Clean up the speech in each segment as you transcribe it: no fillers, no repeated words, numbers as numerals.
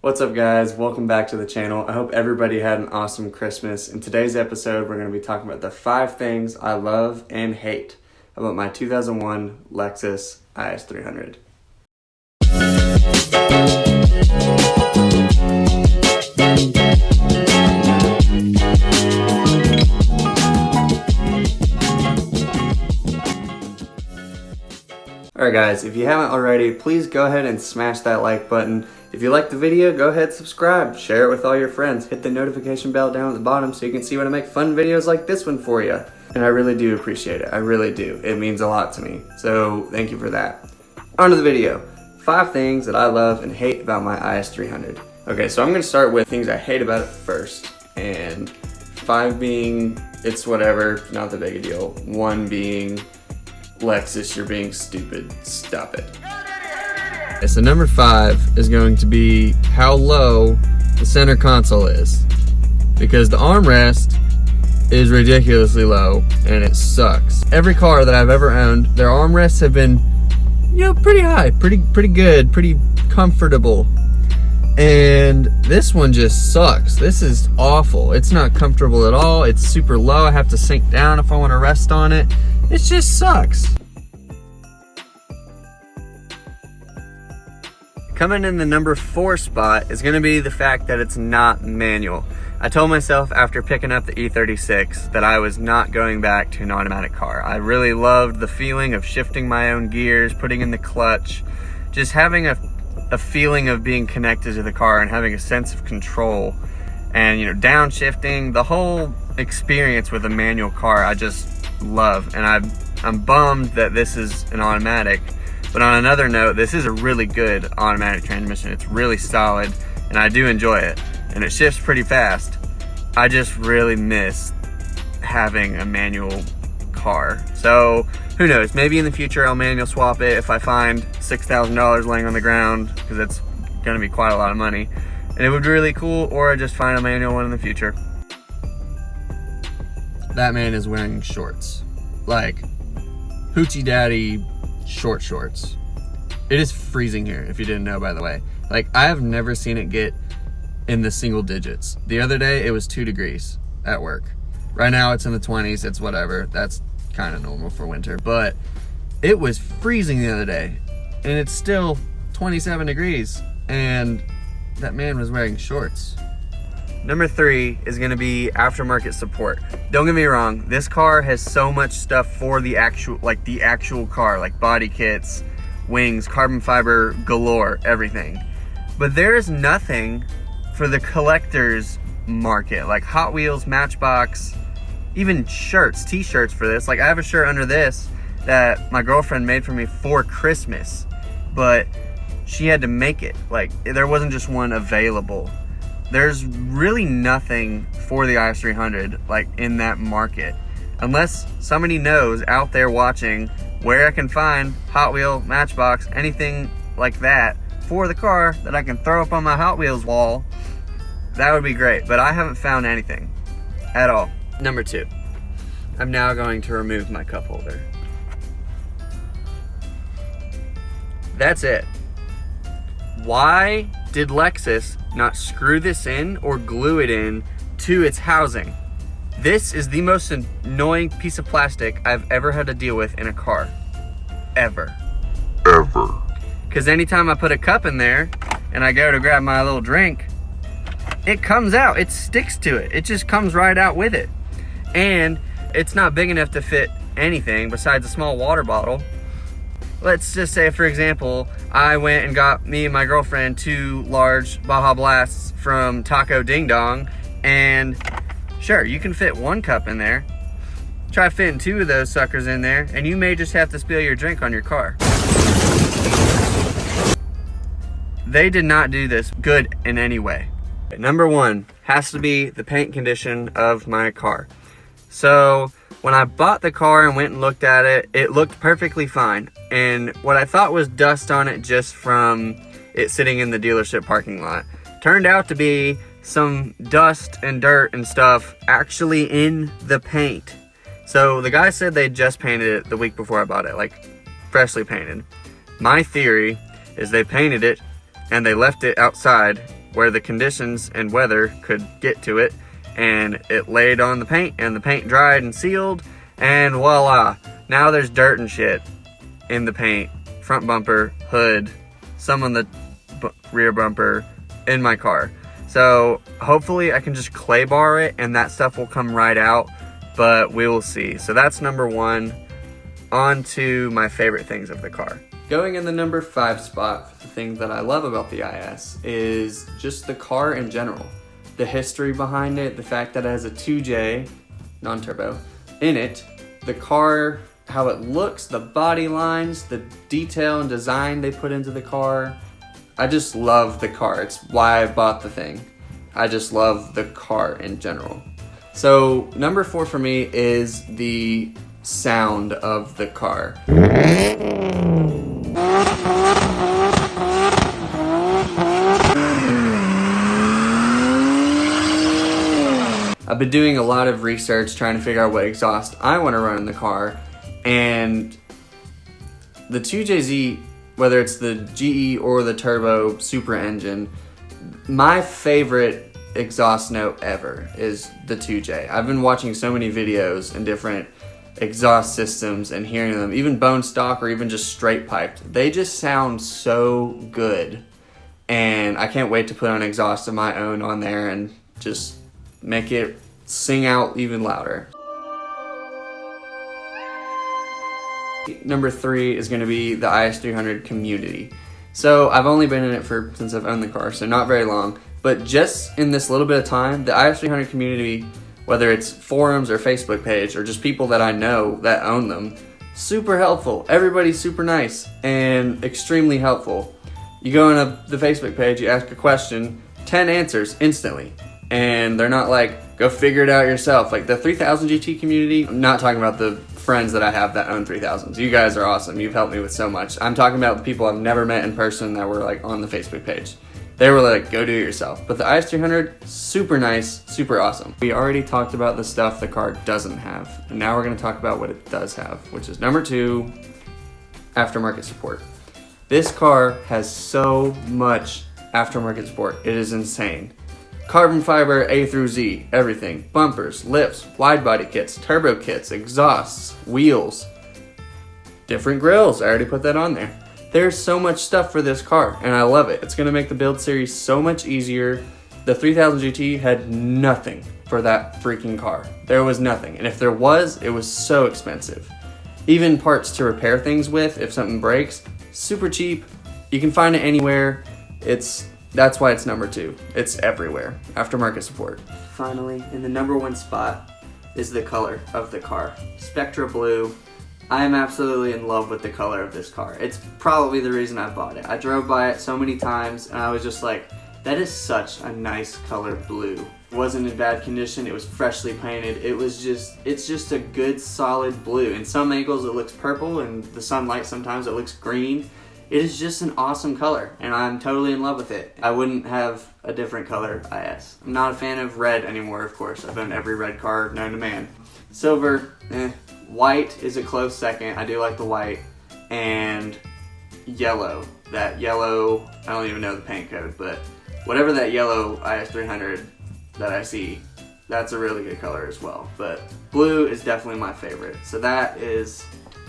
What's up guys, welcome back to the channel. I hope everybody had an awesome Christmas. In today's episode, we're going to be talking about the 5 things I love and hate about my 2001 Lexus IS300. Alright guys, if you haven't already, please go ahead and smash that like button. If you like the video, go ahead, subscribe, share it with all your friends, hit the notification bell down at the bottom so you can see when I make fun videos like this one for you. And I really do appreciate it, I really do. It means a lot to me, so thank you for that. On to the video. 5 things that I love and hate about my IS300. Okay, so I'm going to start with things I hate about it first, and 5 being, it's whatever, not that big a deal. 1 being, Lexus, you're being stupid, stop it. So number 5 is going to be how low the center console is, because the armrest is ridiculously low and it sucks. Every car that I've ever owned, their armrests have been, you know, pretty high, pretty good, pretty comfortable. And this one just sucks. This is awful. It's not comfortable at all. It's super low. I have to sink down if I want to rest on it. It just sucks. Coming in the number 4 spot is going to be the fact that it's not manual. I told myself after picking up the E36 that I was not going back to an automatic car. I really loved the feeling of shifting my own gears, putting in the clutch, just having a feeling of being connected to the car and having a sense of control. And, you know, downshifting, the whole experience with a manual car I just love. And I'm bummed that this is an automatic. But on another note, this is a really good automatic transmission. It's really solid, and I do enjoy it. And it shifts pretty fast. I just really miss having a manual car. So, who knows? Maybe in the future I'll manual swap it if I find $6,000 laying on the ground, because that's gonna be quite a lot of money. And it would be really cool, or I just find a manual one in the future. That man is wearing shorts. Like, hoochie daddy shorts. It is freezing here, if you didn't know, by the way. Like, I have never seen it get in the single digits. The other day it was 2 degrees at work. Right now it's in the 20s. It's whatever, that's kind of normal for winter, but it was freezing the other day and it's still 27 degrees and that man was wearing shorts. Number 3 is going to be aftermarket support. Don't get me wrong, this car has so much stuff for the actual car, like body kits, wings, carbon fiber galore, everything. But there is nothing for the collector's market, like Hot Wheels, Matchbox, even shirts, t-shirts for this. Like, I have a shirt under this that my girlfriend made for me for Christmas, but she had to make it. Like, there wasn't just one available. There's really nothing for the IS300 like in that market, unless somebody knows out there watching where I can find Hot Wheel, Matchbox, anything like that for the car that I can throw up on my Hot Wheels wall. That would be great, but I haven't found anything at all. Number 2, I'm now going to remove my cup holder. That's it. Why did Lexus not screw this in or glue it in to its housing? This is the most annoying piece of plastic I've ever had to deal with in a car. Ever. Because anytime I put a cup in there and I go to grab my little drink, it comes out, it sticks to it. It just comes right out with it. And it's not big enough to fit anything besides a small water bottle. Let's just say, for example, I went and got me and my girlfriend 2 large Baja Blasts from Taco Ding Dong, and sure, you can fit 1 cup in there. Try fitting 2 of those suckers in there, and you may just have to spill your drink on your car. They did not do this good in any way. Number 1 has to be the paint condition of my car. So when I bought the car and went and looked at it, it looked perfectly fine. And what I thought was dust on it just from it sitting in the dealership parking lot turned out to be some dust and dirt and stuff actually in the paint. So the guy said they just painted it the week before I bought it, like freshly painted. My theory is they painted it and they left it outside where the conditions and weather could get to it, and it laid on the paint, and the paint dried and sealed, and voila, now there's dirt and shit in the paint, front bumper, hood, some on the rear bumper, in my car. So hopefully I can just clay bar it and that stuff will come right out, but we will see. So that's number 1. On to my favorite things of the car. Going in the number 5 spot, the thing that I love about the IS is just the car in general. The history behind it, the fact that it has a 2J, non-turbo, in it, the car, how it looks, the body lines, the detail and design they put into the car. I just love the car. It's why I bought the thing. I just love the car in general. So number 4 for me is the sound of the car. I've been doing a lot of research trying to figure out what exhaust I want to run in the car, and the 2JZ, whether it's the GE or the turbo super engine, my favorite exhaust note ever is the 2J. I've been watching so many videos and different exhaust systems and hearing them, even bone stock or even just straight piped. They just sound so good, and I can't wait to put an exhaust of my own on there and just make it sing out even louder. Number 3 is going to be the IS300 community. So I've only been in it since I've owned the car, so not very long, but just in this little bit of time, the IS300 community, whether it's forums or Facebook page or just people that I know that own them, super helpful. Everybody's super nice and extremely helpful. You go on the Facebook page, you ask a question, 10 answers instantly, and they're not like, go figure it out yourself. Like the 3000 GT community, I'm not talking about the friends that I have that own 3000s. You guys are awesome. You've helped me with so much. I'm talking about the people I've never met in person that were like on the Facebook page. They were like, go do it yourself. But the IS300, super nice, super awesome. We already talked about the stuff the car doesn't have, and now we're gonna talk about what it does have, which is number 2, aftermarket support. This car has so much aftermarket support. It is insane. Carbon fiber A through Z, everything. Bumpers, lips, wide body kits, turbo kits, exhausts, wheels, different grills. I already put that on there. There's so much stuff for this car, and I love it. It's gonna make the build series so much easier. The 3000 GT had nothing for that freaking car. There was nothing, and if there was, it was so expensive. Even parts to repair things with, if something breaks, super cheap. You can find it anywhere. That's why it's number 2. It's everywhere. Aftermarket support. Finally, in the number 1 spot is the color of the car. Spectra Blue. I am absolutely in love with the color of this car. It's probably the reason I bought it. I drove by it so many times and I was just like, that is such a nice color blue. It wasn't in bad condition, it was freshly painted. It's just a good solid blue. In some angles it looks purple, and the sunlight sometimes it looks green. It is just an awesome color, and I'm totally in love with it. I wouldn't have a different color IS. I'm not a fan of red anymore, of course. I've owned every red car known to man. Silver, White is a close second. I do like the white. And yellow. That yellow, I don't even know the paint code, but whatever that yellow IS300 that I see, that's a really good color as well. But blue is definitely my favorite. So that is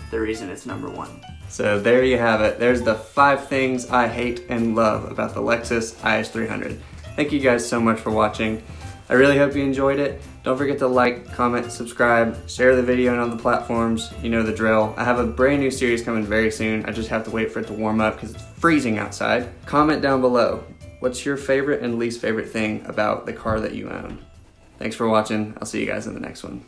the reason it's number 1. So there you have it. There's the 5 things I hate and love about the Lexus IS300. Thank you guys so much for watching. I really hope you enjoyed it. Don't forget to like, comment, subscribe, share the video on the platforms. You know the drill. I have a brand new series coming very soon. I just have to wait for it to warm up because it's freezing outside. Comment down below. What's your favorite and least favorite thing about the car that you own? Thanks for watching. I'll see you guys in the next one.